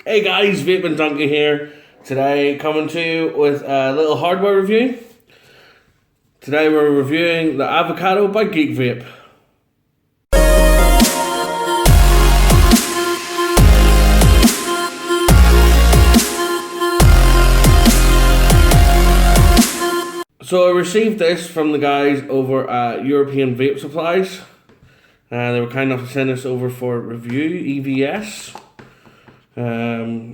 Hey guys, Vaping Donkey here. Today coming to you with a little hardware review. Today we're reviewing the Avocado by Geek Vape. So I received this from the guys over at European Vape Supplies. They were kind enough to send this over for review, EVS.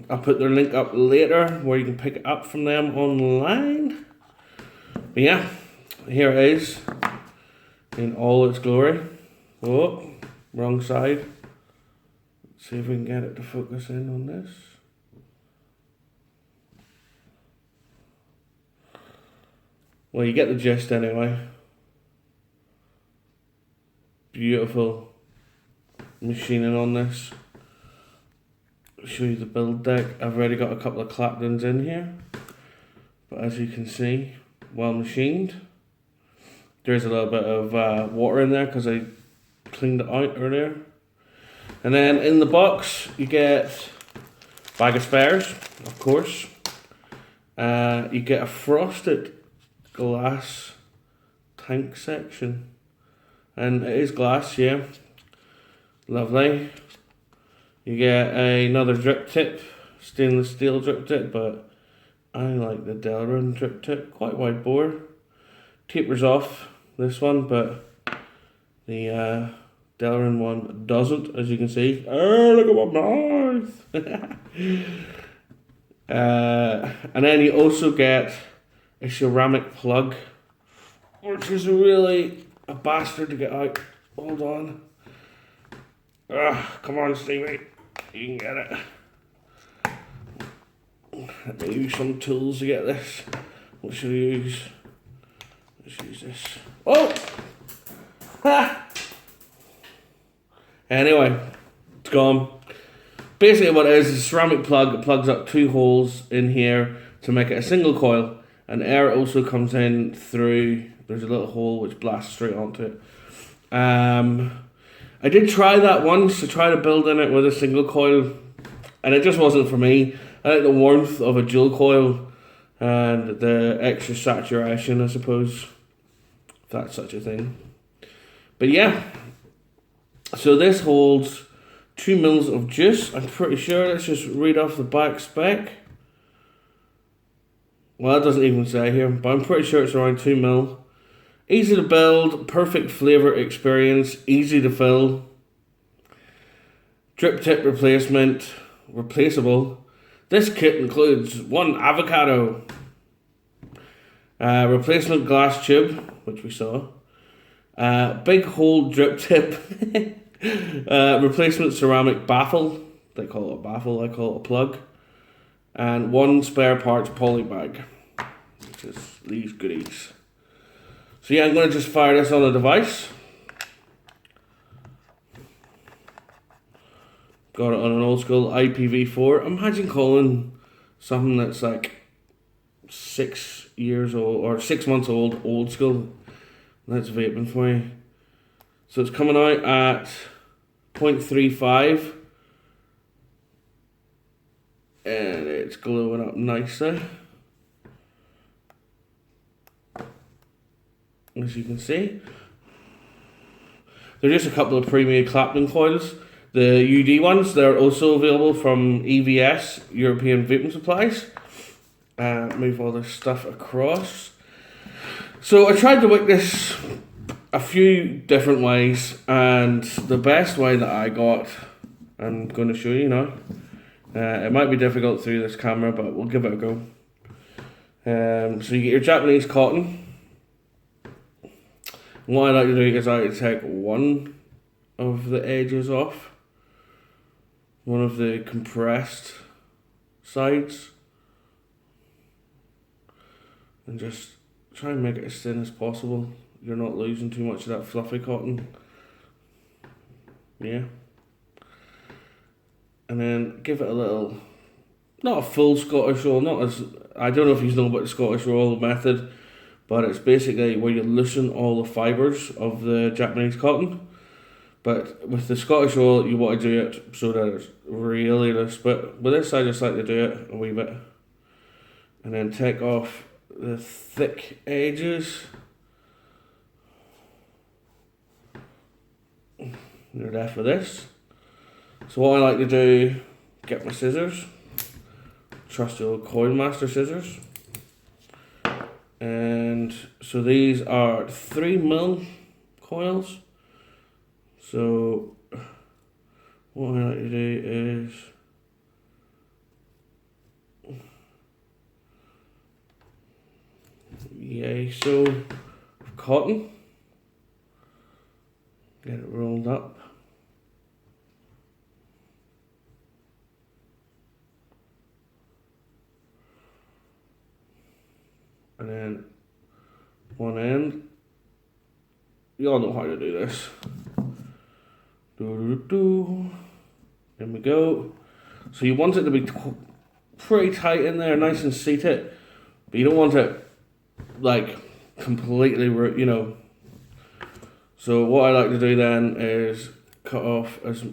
I'll put their link up later where you can pick it up from them online. But yeah, here it is in all its glory. Oh, wrong side. Let's see if we can get it to focus in on this. Well, you get the gist anyway. Beautiful machining on this. Show you the build deck. I've already got a couple of claptons in here, but as you can see, well machined. There's a little bit of water in there because I cleaned it out earlier. And then in the box you get a bag of spares, of course. You get a frosted glass tank section, and it is glass, yeah, lovely. You get another drip tip, stainless steel drip tip, but I like the Delrin drip tip, quite wide bore. Tapers off this one, but the Delrin one doesn't, as you can see. Oh, look at my mouth! And then you also get a ceramic plug, which is really a bastard to get out. Hold on. Come on, Stevie. You can get it. Let me use some tools to get this. What should I use? Let's use this. Oh! Ha! Anyway, it's gone. Basically what it is a ceramic plug. It plugs up two holes in here to make it a single coil. And air also comes in through, there's a little hole which blasts straight onto it. I did try that once to try to build in it with a single coil, and it just wasn't for me. I like the warmth of a dual coil and the extra saturation, I suppose, if that's such a thing. But yeah, so this holds 2 mils of juice, I'm pretty sure. Let's just read off the back spec. Well, it doesn't even say here, but I'm pretty sure it's around 2 mil. Easy to build, perfect flavour experience, easy to fill. Drip tip replacement, replaceable. This kit includes 1 avocado, replacement glass tube, which we saw, big hole drip tip, replacement ceramic baffle. They call it a baffle, I call it a plug. And 1 spare parts poly bag, which is these goodies. So yeah, I'm going to just fire this on the device. Got it on an old school IPv4. Imagine calling something that's like 6 years old or 6 months old school. That's vaping for you. So it's coming out at 0.35. And it's glowing up nicely, as you can see. They're just a couple of premium clapton coils. The UD ones, they're also available from EVS, European Vaping Supplies. Move all this stuff across. So I tried to wick this a few different ways, and the best way that I got, I'm going to show you now. It might be difficult through this camera, but we'll give it a go. So you get your Japanese cotton. What I like to do is I like to take one of the edges off, one of the compressed sides, and just try and make it as thin as possible. You're not losing too much of that fluffy cotton. Yeah. And then give it a little, not a full Scottish roll, not as, I don't know if you know about the Scottish roll method, but it's basically where you loosen all the fibres of the Japanese cotton But with the Scottish roll, you want to do it so that it's really loose. But with this, I just like to do it a wee bit. And then take off the thick edges. You're left with this. So what I like to do, get my scissors. Trusty old Coinmaster scissors. And so these are 3mm coils. So what I like to do is so cotton. Get it rolled up. And then one end. You all know how to do this. There we go. So you want it to be pretty tight in there, nice and seated, but you don't want it like completely, you know. So what I like to do then is cut off as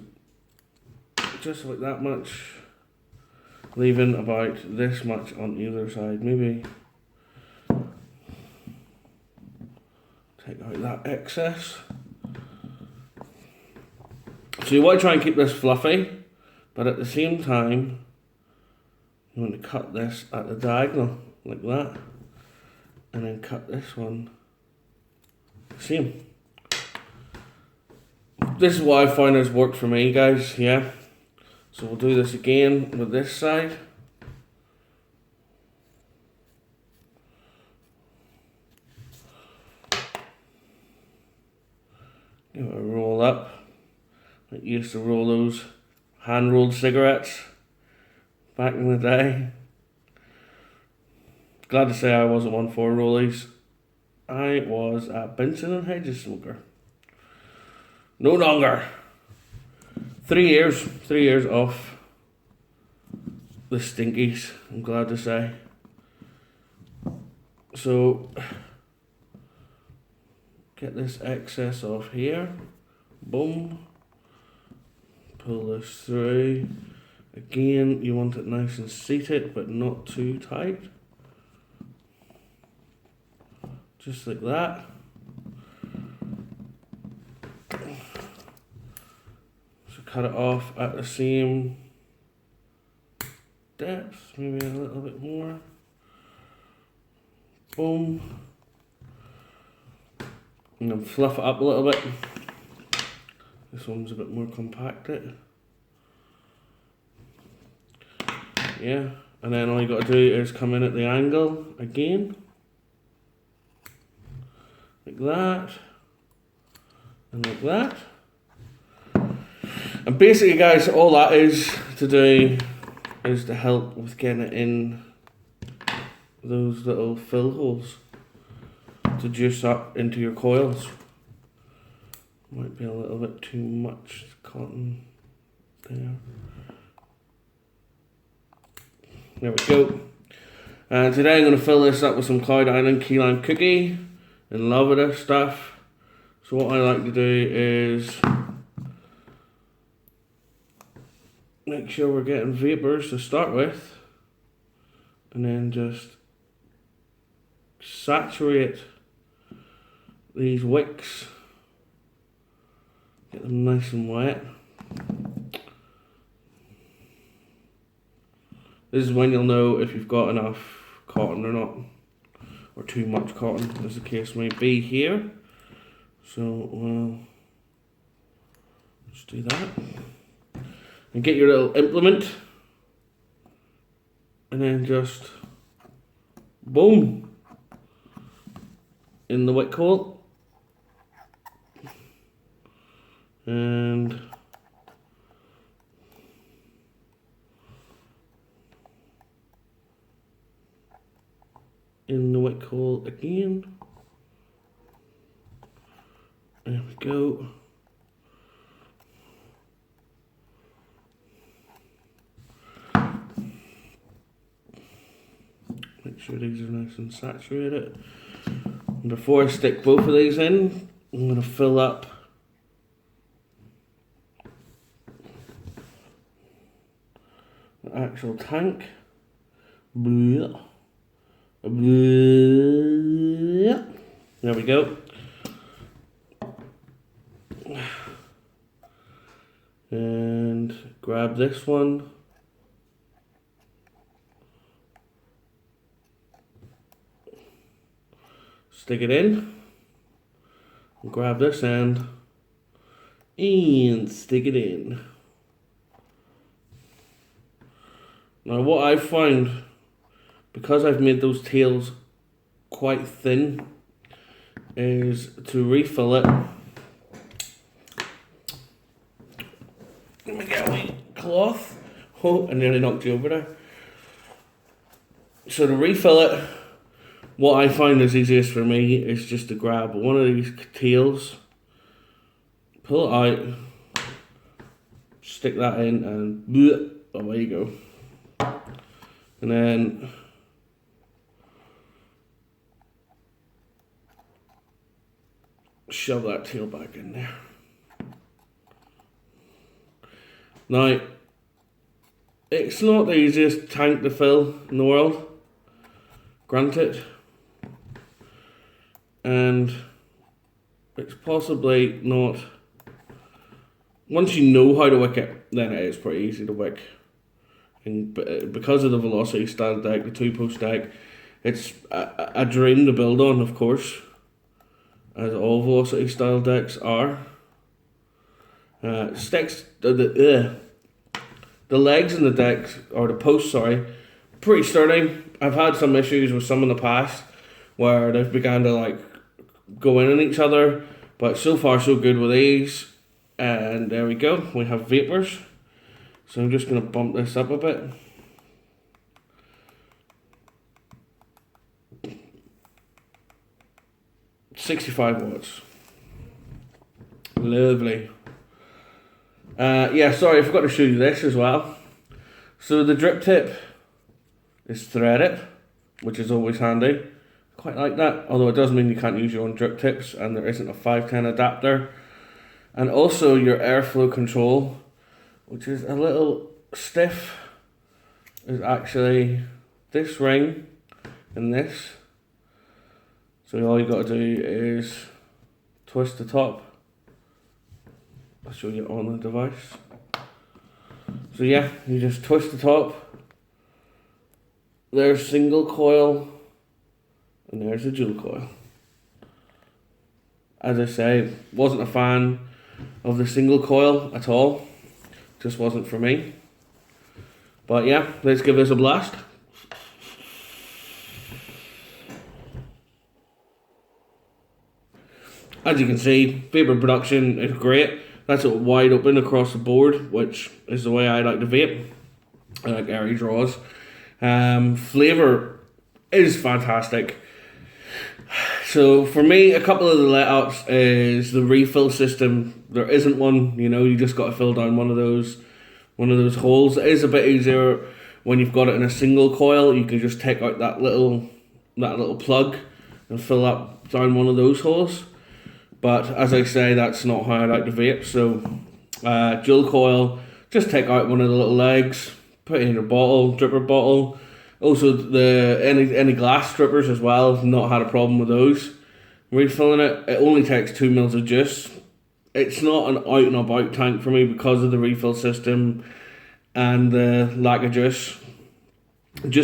just like that much, leaving about this much on either side. Maybe take out that excess. So you want to try and keep this fluffy, but at the same time, you want to cut this at the diagonal, like that, and then cut this one the same. This is what I find has worked for me, guys, yeah. So we'll do this again with this side. Give it a roll up. I used to roll those hand-rolled cigarettes back in the day. Glad to say I wasn't one for rollies. I was a Benson and Hedges smoker. No longer. 3 years off the stinkies, I'm glad to say. So, get this excess off here. Boom. Pull this through. Again, you want it nice and seated, but not too tight. Just like that. So cut it off at the same depth, maybe a little bit more. Boom. And then fluff it up a little bit. This one's a bit more compacted. Yeah, and then all you got to do is come in at the angle again. Like that. And like that. And basically, guys, all that is to do is to help with getting it in those little fill holes to juice up into your coils. Might be a little bit too much cotton there. There we go. And today I'm going to fill this up with some Cloud Island key lime cookie. In love with this stuff. So what I like to do is make sure we're getting vapors to start with, and then just saturate these wicks. Get them nice and wet. This is when you'll know if you've got enough cotton or not, or too much cotton, as the case may be here. So we'll just do that. And get your little implement, and then just boom in the wick hole. And in the wick hole again. There we go. Make sure these are nice and saturated. And before I stick both of these in, I'm going to fill up the actual tank. Blah. Blah. There we go. And grab this one. Stick it in. Grab this end. And stick it in. Now what I've found, because I've made those tails quite thin, is to refill it. Let me get a wee cloth. Oh, I nearly knocked you over there. So to refill it, what I find is easiest for me is just to grab one of these tails, pull it out, stick that in, and bleh, away you go. And then shove that tail back in there. Now, it's not the easiest tank to fill in the world, granted, and it's possibly not, once you know how to wick it, then it is pretty easy to wick. And because of the velocity style deck, the 2-post deck, it's a dream to build on, of course, as all velocity style decks are. Sticks, the legs in the decks, or the posts, sorry, pretty sturdy. I've had some issues with some in the past where they've begun to like go in on each other, but so far so good with these. And there we go, we have vapors. So I'm just going to bump this up a bit. $65 watts. Lovely. Yeah, sorry, I forgot to show you this as well. So the drip tip is threaded, which is always handy. Quite like that, although it does mean you can't use your own drip tips and there isn't a 510 adapter. And also your airflow control, which is a little stiff, is actually this ring and this. So all you got to do is twist the top. I'll show you on the device. So yeah, you just twist the top. There's single coil and there's a dual coil. As I say, wasn't a fan of the single coil at all. Just wasn't for me. But yeah, let's give this a blast. As you can see, vapor production is great. That's it wide open across the board, which is the way I like to vape. I like airy draws. Flavour is fantastic. So for me, a couple of the let-ups is the refill system. There isn't one, you know, you just got to fill down one of those holes. It is a bit easier when you've got it in a single coil. You can just take out that little plug and fill up down one of those holes. But as I say, that's not how I like to vape. So dual coil, just take out one of the little legs, put it in your bottle, dripper bottle. Also, any glass strippers as well, I've not had a problem with those. Refilling it, it only takes 2 mils of juice. It's not an out and about tank for me because of the refill system and the lack of juice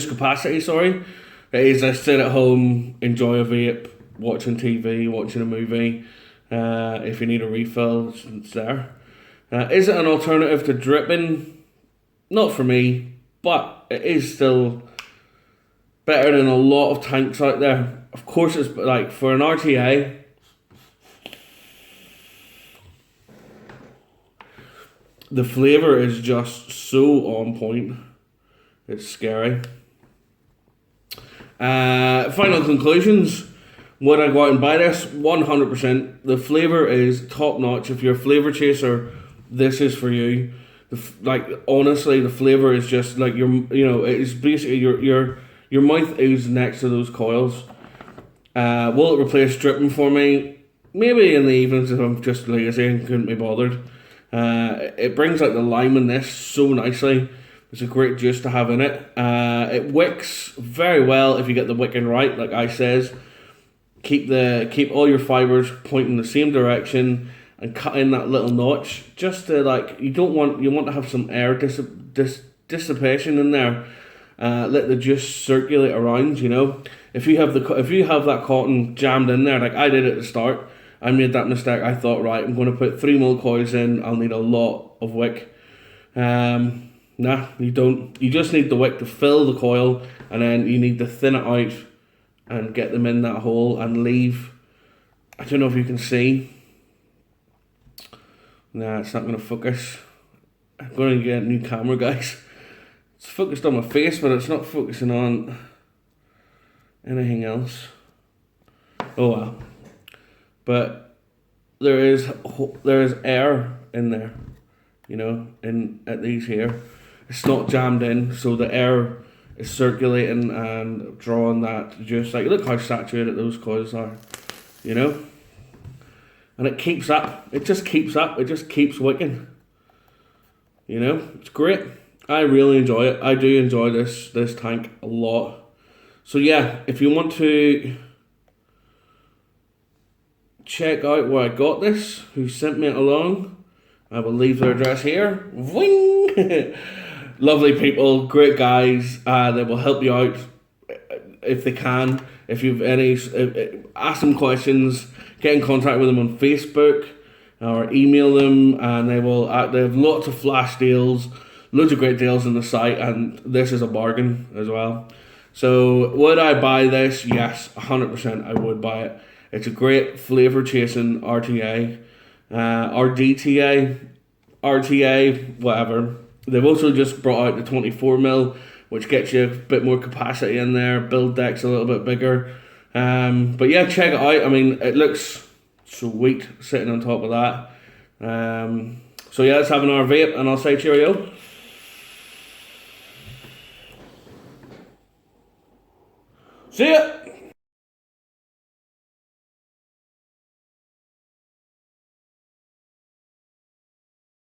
capacity, sorry. It is, I sit at home, enjoy a vape, watching TV, watching a movie. If you need a refill, it's there. Is it an alternative to dripping? Not for me, but it is still better than a lot of tanks out there. Of course, it's like for an RTA, the flavour is just so on point. It's scary. Final conclusions. Would I go out and buy this? 100%. The flavour is top notch. If you're a flavour chaser, this is for you. Honestly, the flavour is just like it's basically your mouth is next to those coils. Will it replace dripping for me? Maybe in the evenings if I'm just lazy and couldn't be bothered. It brings out the lime in this so nicely. It's a great juice to have in it. It wicks very well if you get the wicking right, like I says. Keep all your fibers pointing the same direction and cut in that little notch just to you want to have some air dissipation in there. Let the juice circulate around. If you have that cotton jammed in there like I did at the start, I made that mistake. I thought, right, I'm going to put 3 mil coils in. I'll need a lot of wick. Nah, you don't. You just need the wick to fill the coil, and then you need to thin it out and get them in that hole and leave. I don't know if you can see. Nah, it's not going to focus. I'm going to get a new camera, guys. It's focused on my face, but it's not focusing on anything else. Oh well. But there is air in there, at these here. It's not jammed in, so the air is circulating and drawing that juice. Look how saturated those coils are, and it keeps up. It just keeps up. It just keeps wicking. It's great. I really enjoy it. I do enjoy this tank a lot. So yeah, if you want to check out where I got this, who sent me it along, I will leave their address here. Wing! Lovely people, great guys. They will help you out if they can. If you've any, ask them questions. Get in contact with them on Facebook or email them, and they will. They have lots of flash deals, loads of great deals on the site, and this is a bargain as well. So would I buy this? Yes, 100%. I would buy it. It's a great flavor chasing RTA, RDTA, RTA, whatever. They've also just brought out the 24 mil, which gets you a bit more capacity in there. Build deck's a little bit bigger. But yeah, check it out. I mean, it looks sweet sitting on top of that. So yeah, let's have another vape, and I'll say cheerio. See ya!